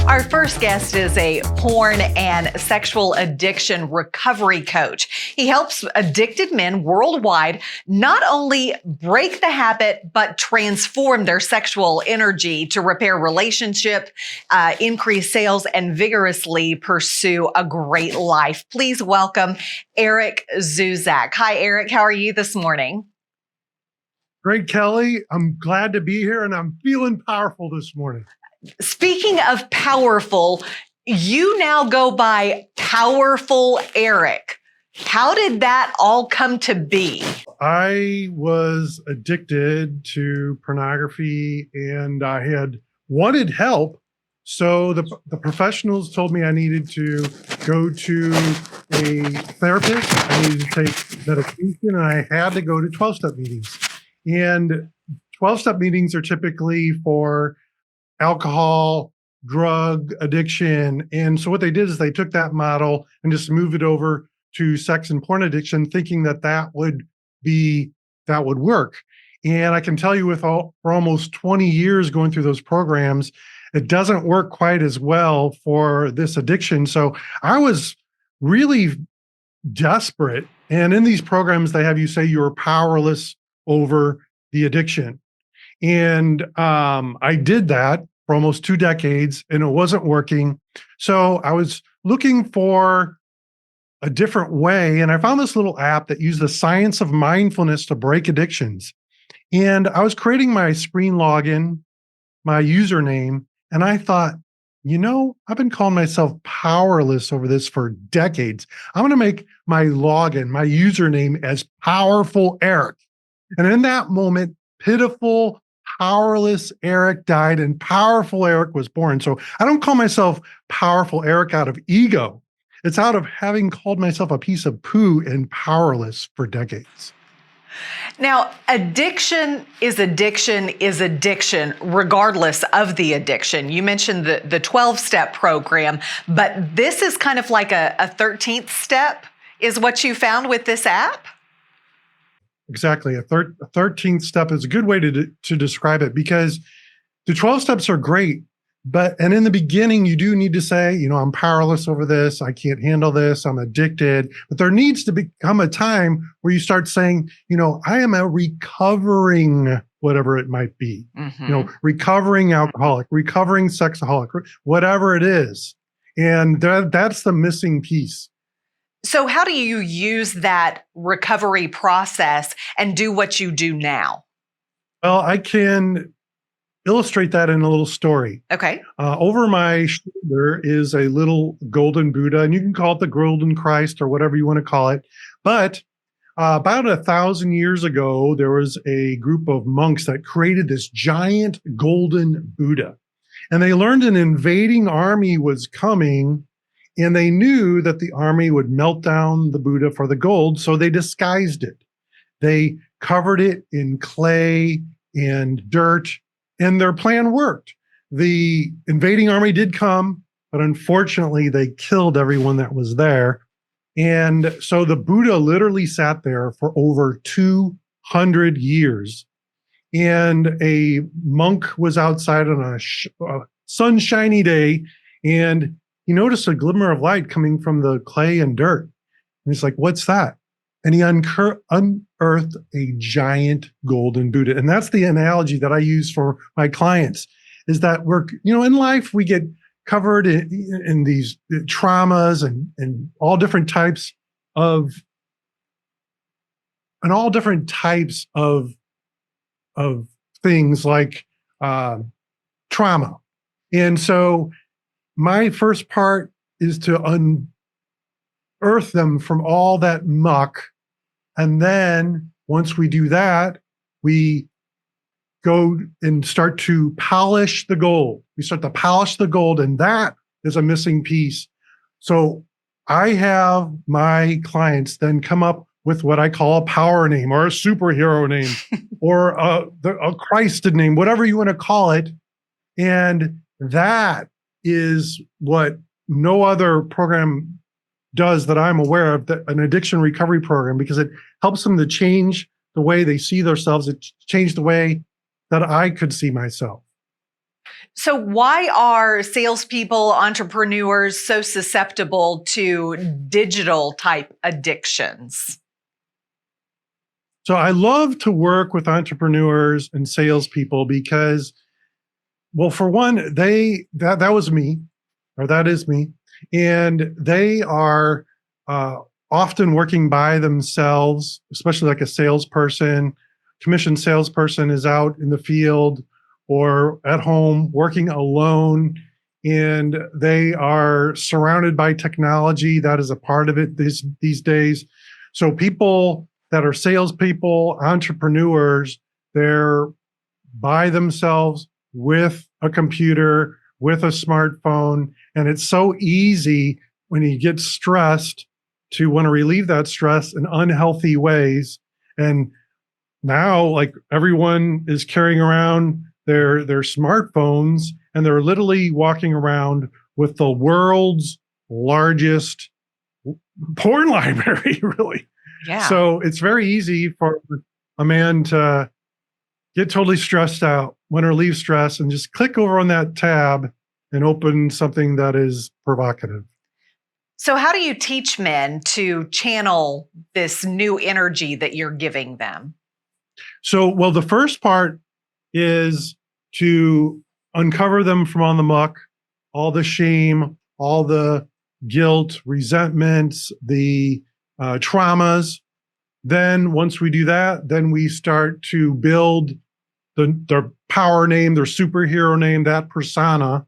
Our first guest is a porn and sexual addiction recovery coach. He helps addicted men worldwide not only break the habit, but transform their sexual energy to repair relationship, increase sales, and vigorously pursue a great life. Please welcome Eric Zuzack. Hi, Eric. How are you this morning? Great, Kelly. I'm glad to be here and I'm feeling powerful this morning. Speaking of powerful, you now go by Powerful Eric. How did that all come to be? I was addicted to pornography and I had wanted help. So the professionals told me I needed to go to a therapist. I needed to take medication and I had to go to 12-step meetings. And 12-step meetings are typically for alcohol, drug addiction. And so what they did is they took that model and just moved it over to sex and porn addiction, thinking that that would work. And I can tell you for almost 20 years going through those programs, it doesn't work quite as well for this addiction. So I was really desperate. And in these programs, they have you say you're powerless over the addiction. And I did that for almost 2 decades and it wasn't working. So I was looking for a different way. And I found this little app that used the science of mindfulness to break addictions. And I was creating my screen login, my username, and I thought, I've been calling myself powerless over this for decades. I'm going to make my login, my username as Powerful Eric. And in that moment, pitiful, powerless Eric died and Powerful Eric was born. So I don't call myself Powerful Eric out of ego. It's out of having called myself a piece of poo and powerless for decades. Now, addiction is addiction, regardless of the addiction. You mentioned the 12-step program, but this is kind of like a 13th step is what you found with this app? Exactly. A 13th step is a good way to describe it, because the 12 steps are great. And in the beginning, you do need to say, I'm powerless over this. I can't handle this. I'm addicted. But there needs to become a time where you start saying, I am a recovering, whatever it might be, recovering alcoholic, recovering sexaholic, whatever it is. And that's the missing piece. So how do you use that recovery process and do what you do now? Well, I can illustrate that in a little story. Okay. Over my shoulder is a little golden Buddha, and you can call it the golden Christ or whatever you want to call it. But about 1,000 years ago, there was a group of monks that created this giant golden Buddha. And they learned an invading army was coming, and they knew that the army would melt down the Buddha for the gold, so they disguised it. They covered it in clay and dirt, and their plan worked. The invading army did come, but unfortunately, they killed everyone that was there. And so the Buddha literally sat there for over 200 years. And a monk was outside on a sunshiny day, and he noticed a glimmer of light coming from the clay and dirt. And he's like, what's that? And he unearthed a giant golden Buddha. And that's the analogy that I use for my clients, is that we're, in life, we get covered in these traumas and all different types of things like trauma. And so my first part is to unearth them from all that muck. And then once we do that, we go and start to polish the gold. We start to polish the gold, and that is a missing piece. So I have my clients then come up with what I call a power name or a superhero name or a Christed name, whatever you want to call it. And that is what no other program does that I'm aware of, an addiction recovery program, because it helps them to change the way they see themselves. It changed the way that I could see myself. So, why are salespeople, entrepreneurs so susceptible to digital type addictions? So I love to work with entrepreneurs and salespeople because, well, for one, that was me, or that is me, and they are uh, often working by themselves, especially like a salesperson, commissioned salesperson is out in the field or at home working alone, and they are surrounded by technology. That is a part of it these days. So people that are salespeople, entrepreneurs, they're by themselves with a computer, with a smartphone. And it's so easy when you get stressed to want to relieve that stress in unhealthy ways. And now, like, everyone is carrying around their smartphones, and they're literally walking around with the world's largest porn library, really. Yeah. So it's very easy for a man to get totally stressed out, want to relieve stress, and just click over on that tab and open something that is provocative. So, how do you teach men to channel this new energy that you're giving them? So, well, the first part is to uncover them from on the muck, all the shame, all the guilt, resentments, the traumas. Then, once we do that, then we start to build their power name, their superhero name, that persona.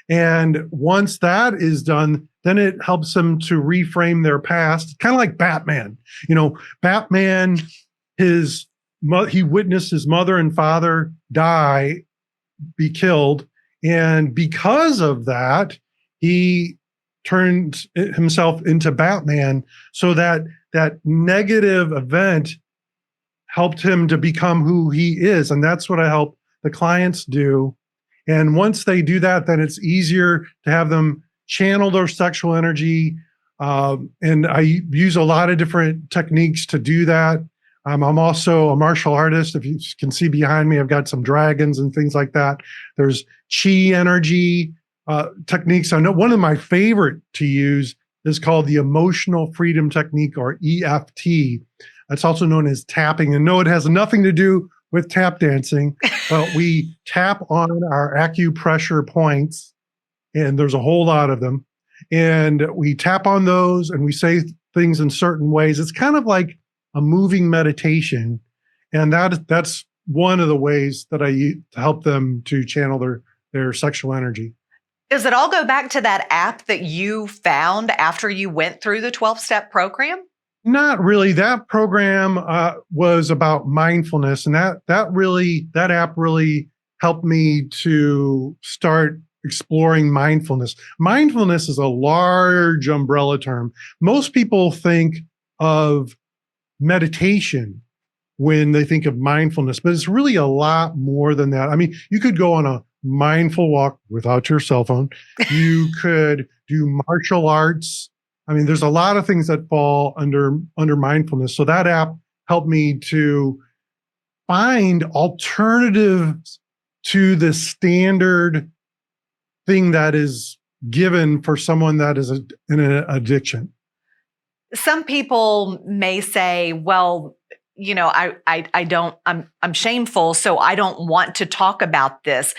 And once that is done, then it helps them to reframe their past, kind of like Batman. Batman, he witnessed his mother and father be killed. And because of that, he turned himself into Batman, so that that negative event helped him to become who he is. And that's what I help the clients do. And once they do that, then it's easier to have them channel their sexual energy. And I use a lot of different techniques to do that. I'm also a martial artist. If you can see behind me, I've got some dragons and things like that. There's chi energy techniques. I know one of my favorite to use is called the emotional freedom technique, or EFT. It's also known as tapping. And no, it has nothing to do with tap dancing, but we tap on our acupressure points, and there's a whole lot of them. And we tap on those and we say things in certain ways. It's kind of like a moving meditation. And that's one of the ways that I use to help them to channel their sexual energy. Does it all go back to that app that you found after you went through the 12-step program? Not really. That program was about mindfulness, and that app really helped me to start exploring mindfulness. Mindfulness is a large umbrella term. Most people think of meditation when they think of mindfulness, but it's really a lot more than that. I mean, you could go on a mindful walk without your cell phone. You could do martial arts. I mean, there's a lot of things that fall under mindfulness. So that app helped me to find alternatives to the standard thing that is given for someone that is in an addiction. Some people may say, well, I'm shameful, so I don't want to talk about this.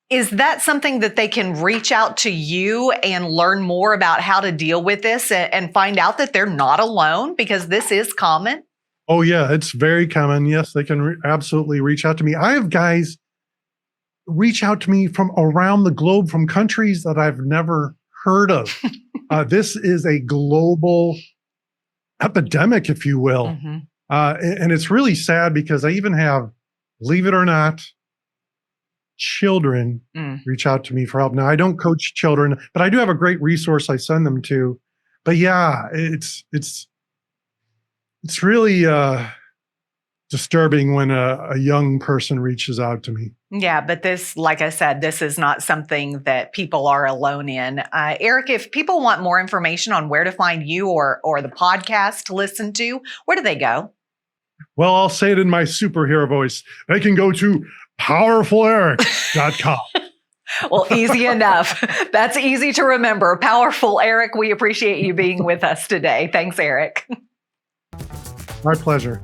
Is that something that they can reach out to you and learn more about how to deal with this and find out that they're not alone, because this is common? Oh, yeah, it's very common. Yes, they can absolutely reach out to me. I have guys reach out to me from around the globe, from countries that I've never heard of. This is a global epidemic, if you will. Mm-hmm. And it's really sad because I even have, believe it or not, children reach out to me for help. Now, I don't coach children, but I do have a great resource I send them to. But yeah, it's really disturbing when a young person reaches out to me. Yeah, but this, like I said, this is not something that people are alone in. Eric, if people want more information on where to find you or the podcast to listen to, where do they go? Well, I'll say it in my superhero voice. They can go to powerfuleric.com. Well, easy enough. That's easy to remember. Powerful. Eric, we appreciate you being with us today. Thanks, Eric. My pleasure.